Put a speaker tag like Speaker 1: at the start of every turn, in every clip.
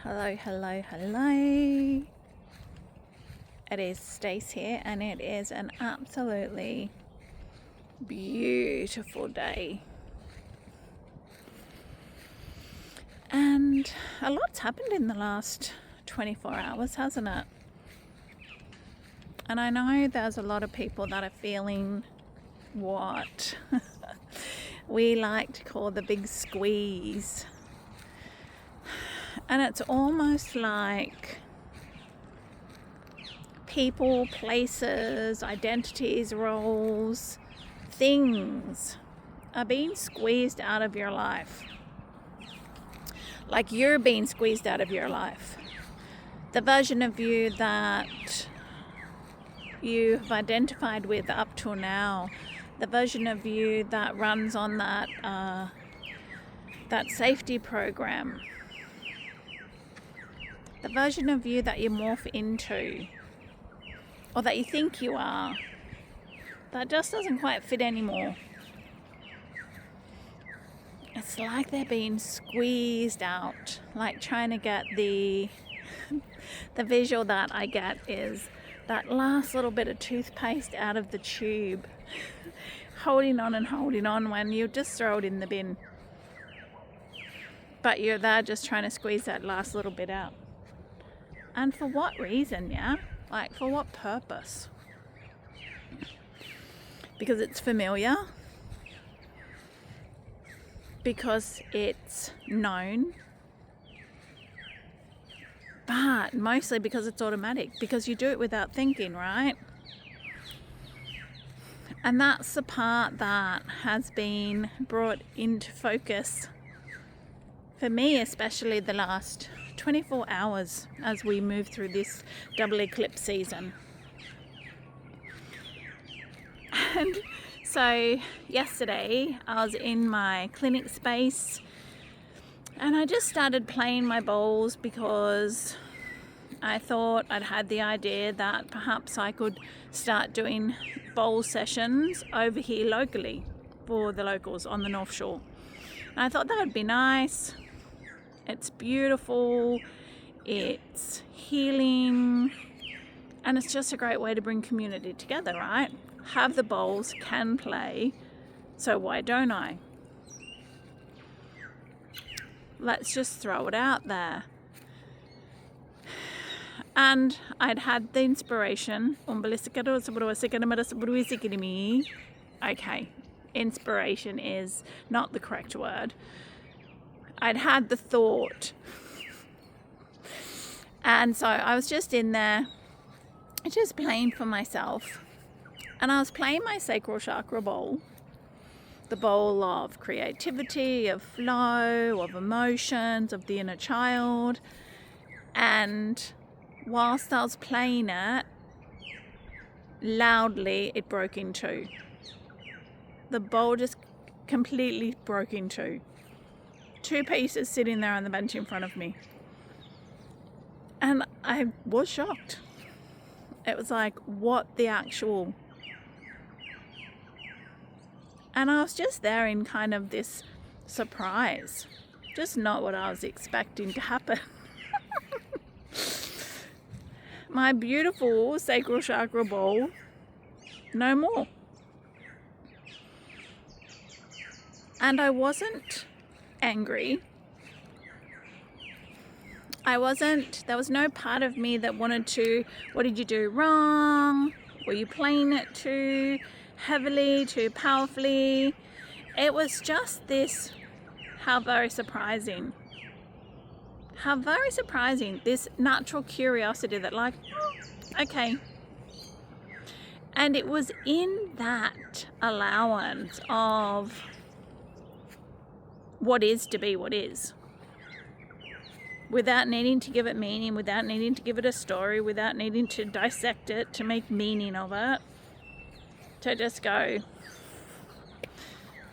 Speaker 1: Hello, hello, hello. It is Stace here, and it is an absolutely beautiful day. And a lot's happened in the last 24 hours, hasn't it? And I know there's a lot of people that are feeling what we like to call the big squeeze. And it's almost like people, places, identities, roles, things are being squeezed out of your life. Like you're being squeezed out of your life. The version of you that you've identified with up till now, the version of you that runs on that safety program, the version of you that you morph into, or that you think you are, that just doesn't quite fit anymore. It's like they're being squeezed out, like trying to get the visual that I get is that last little bit of toothpaste out of the tube, holding on and holding on when you just throw it in the bin. But you're there just trying to squeeze that last little bit out. And for what reason, yeah? Like, for what purpose? Because it's familiar. Because it's known. But mostly because it's automatic. Because you do it without thinking, right? And that's the part that has been brought into focus for me, especially the last 24 hours as we move through this double eclipse season. And so yesterday I was in my clinic space and I just started playing my bowls because I thought I'd had the idea that perhaps I could start doing bowl sessions over here locally for the locals on the North Shore. And I thought that would be nice. It's beautiful, it's healing, and it's just a great way to bring community together, right? Have the bowls, can play, so why don't I? Let's just throw it out there. And I'd had the inspiration. Okay, inspiration is not the correct word. I'd had the thought. And so I was just in there, just playing for myself. And I was playing my sacral chakra bowl, the bowl of creativity, of flow, of emotions, of the inner child. And whilst I was playing it, loudly, it broke in two. The bowl just completely broke in two. Two pieces sitting there on the bench in front of me. And I was shocked. It was like, what the actual... And I was just there in kind of this surprise. Just not what I was expecting to happen. My beautiful sacral chakra bowl, no more. And I wasn't angry. There was no part of me that wanted to, what did you do wrong? Were you playing it too heavily, too powerfully? It was just this, how very surprising. How very surprising, this natural curiosity that like, okay. And it was in that allowance of what is to be what is. Without needing to give it meaning, without needing to give it a story, without needing to dissect it, to make meaning of it. To just go,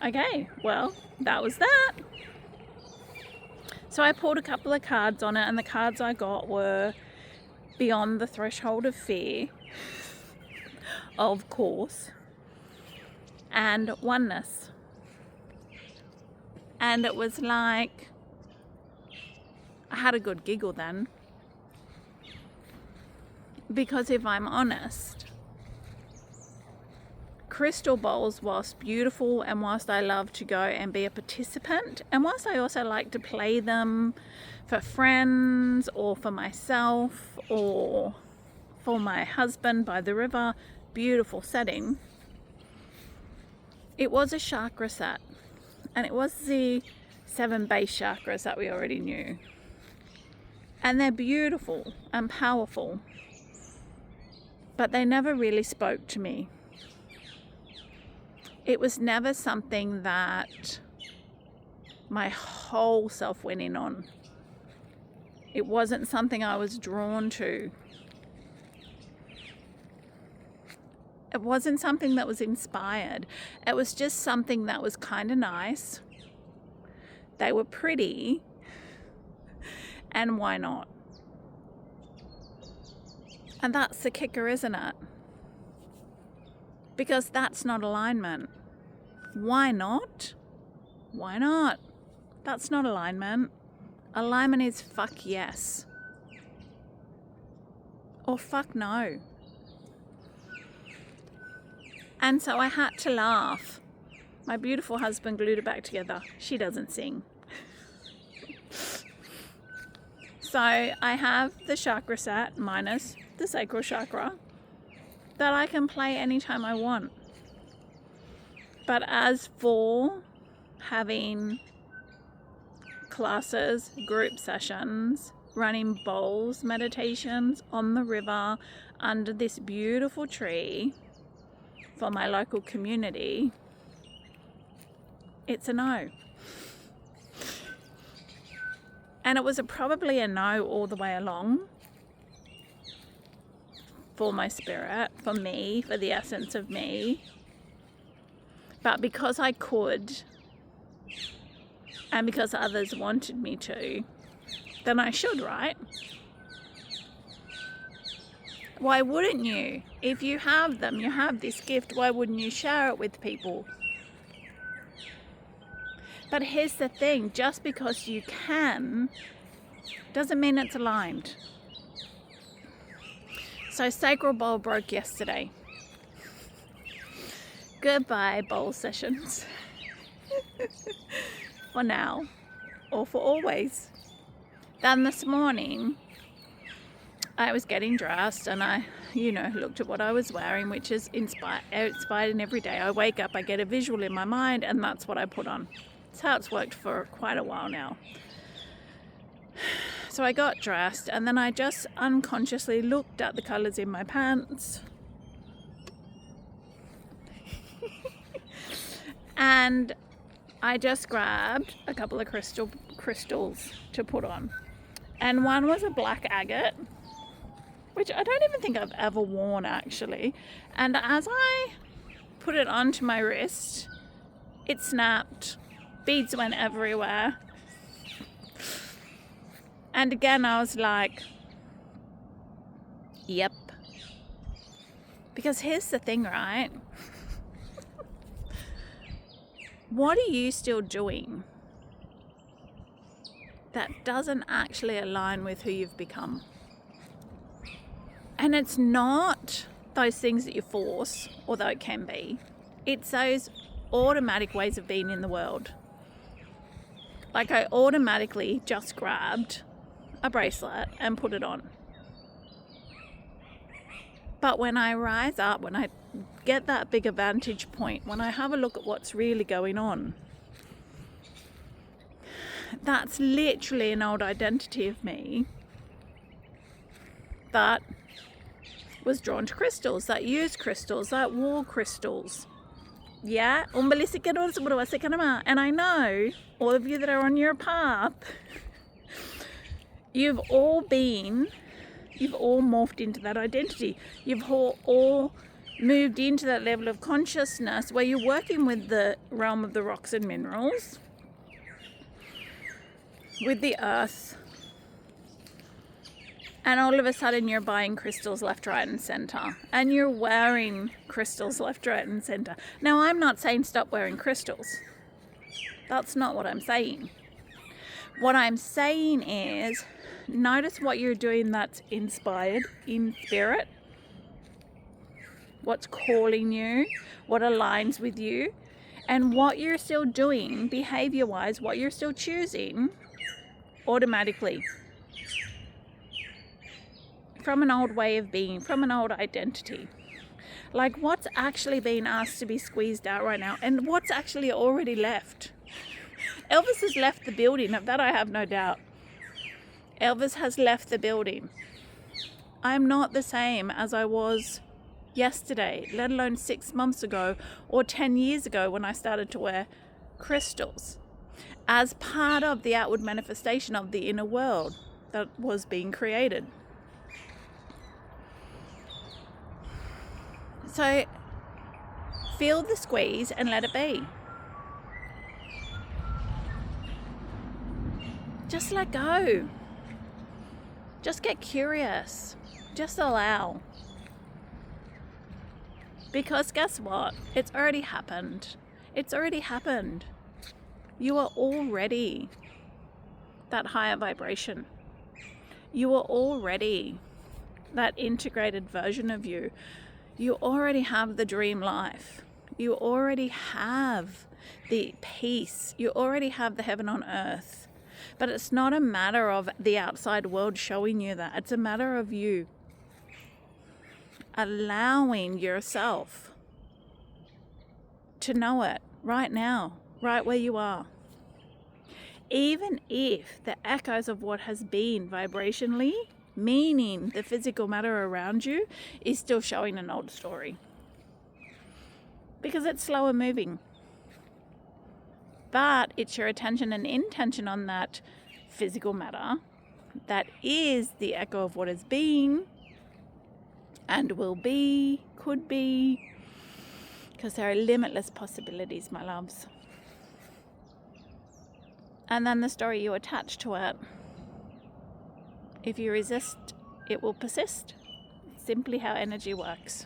Speaker 1: okay, well, that was that. So I pulled a couple of cards on it, and the cards I got were Beyond the Threshold of Fear, of course, and Oneness. And it was like, I had a good giggle then. Because if I'm honest, crystal bowls, whilst beautiful and whilst I love to go and be a participant, and whilst I also like to play them for friends or for myself or for my husband by the river, beautiful setting, it was a chakra set, and it was the 7 base chakras that we already knew, and they're beautiful and powerful, but they never really spoke to me. It was never something that my whole self went in on. It wasn't something I was drawn to. It wasn't something that was inspired. It was just something that was kind of nice. They were pretty. And why not? And that's the kicker, isn't it? Because that's not alignment. Why not? Why not? That's not alignment. Alignment is fuck yes. Or fuck no. And so I had to laugh. My beautiful husband glued it back together. She doesn't sing. So I have the chakra set minus the sacral chakra that I can play anytime I want. But as for having classes, group sessions, running bowls, meditations on the river under this beautiful tree for my local community, it's a no. And it was probably a no all the way along for my spirit, for me, for the essence of me. But because I could, and because others wanted me to, then I should, right? Why wouldn't you? If you have them, you have this gift, why wouldn't you share it with people? But here's the thing, just because you can, doesn't mean it's aligned. So sacral bowl broke yesterday. Goodbye bowl sessions. For now, or for always. Then this morning, I was getting dressed and I, looked at what I was wearing, which is inspired in every day. I wake up, I get a visual in my mind, and that's what I put on. It's how it's worked for quite a while now. So I got dressed and then I just unconsciously looked at the colours in my pants. And I just grabbed a couple of crystals to put on. And one was a black agate, which I don't even think I've ever worn actually. And as I put it onto my wrist, it snapped. Beads went everywhere. And again, I was like, yep. Because here's the thing, right? What are you still doing that doesn't actually align with who you've become? And it's not those things that you force, although it can be. It's those automatic ways of being in the world. Like I automatically just grabbed a bracelet and put it on. But when I rise up, when I get that bigger vantage point, when I have a look at what's really going on, that's literally an old identity of me that was drawn to crystals, that used crystals, that wore crystals. Yeah, and I know all of you that are on your path, you've all morphed into that identity. You've all moved into that level of consciousness where you're working with the realm of the rocks and minerals, with the earth, and all of a sudden you're buying crystals left, right and center, and you're wearing crystals left, right and center. Now I'm not saying stop wearing crystals. That's not what I'm saying. What I'm saying is, notice what you're doing that's inspired in spirit, what's calling you, what aligns with you, and what you're still doing behavior-wise, what you're still choosing automatically from an old way of being, from an old identity. Like what's actually being asked to be squeezed out right now, and what's actually already left. Elvis has left the building, of that I have no doubt. Elvis has left the building. I'm not the same as I was yesterday, let alone 6 months ago or 10 years ago when I started to wear crystals as part of the outward manifestation of the inner world that was being created. So feel the squeeze and let it be. Just let go. Just get curious. Just allow. Because guess what? It's already happened. It's already happened. You are already that higher vibration. You are already that integrated version of you. You already have the dream life. You already have the peace. You already have the heaven on earth. But it's not a matter of the outside world showing you that. It's a matter of you allowing yourself to know it right now, right where you are. Even if the echoes of what has been vibrationally, meaning the physical matter around you, is still showing an old story. Because it's slower moving. But it's your attention and intention on that physical matter that is the echo of what has been and will be, could be, because there are limitless possibilities, my loves. And then the story you attach to it. If you resist, it will persist. It's simply how energy works.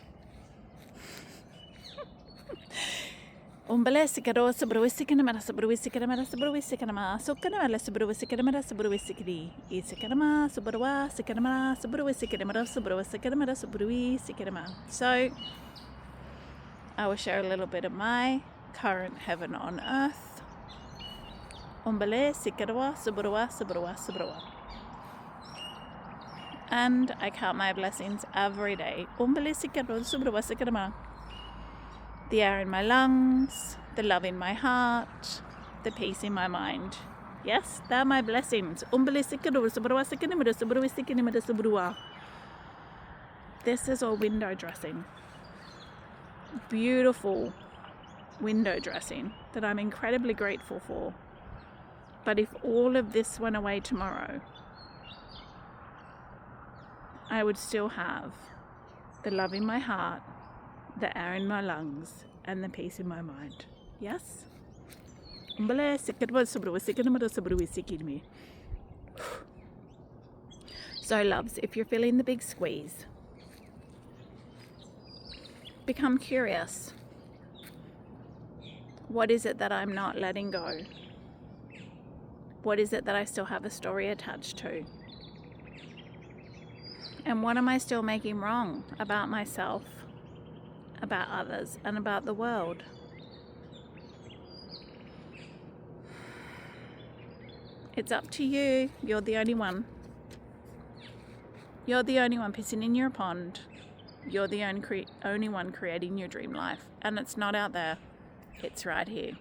Speaker 1: Umbalesikado sabruisikanamara sabruisikanamara sabruisikanama sokanamala sabruisikanamara sabruisikidi isikanama sabrua sikanamara sabruisikanamara sabruisikanamara sabruisikanama. So I will share a little bit of my current heaven on earth. Umbale sikadwa sabrua sabrua sabrua. And I count my blessings every day. Umbale sikadwa sabrua sikanama. The air in my lungs, the love in my heart, the peace in my mind. Yes, they're my blessings. This is all window dressing. Beautiful window dressing that I'm incredibly grateful for. But if all of this went away tomorrow, I would still have the love in my heart, the air in my lungs, and the peace in my mind. Yes? So loves, if you're feeling the big squeeze, become curious. What is it that I'm not letting go? What is it that I still have a story attached to? And what am I still making wrong about myself, about others, and about the world? It's up to you. You're the only one. You're the only one pissing in your pond. You're the only one creating your dream life. And it's not out there. It's right here.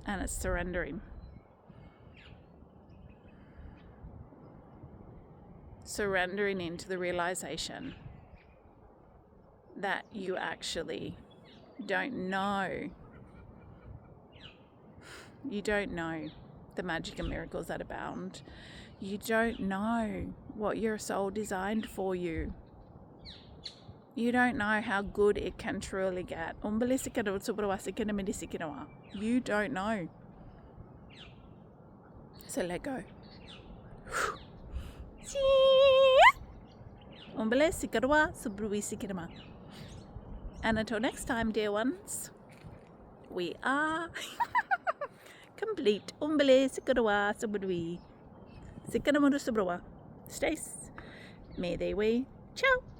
Speaker 1: And it's surrendering. Surrendering into the realization that you actually don't know. You don't know the magic and miracles that abound. You don't know what your soul designed for you. You don't know how good it can truly get. You don't know. So let go. And until next time, dear ones, we are complete. Umbele, sikarawa, sabudwi. Sikanamuru sabrawa. Stace. May they way. Ciao.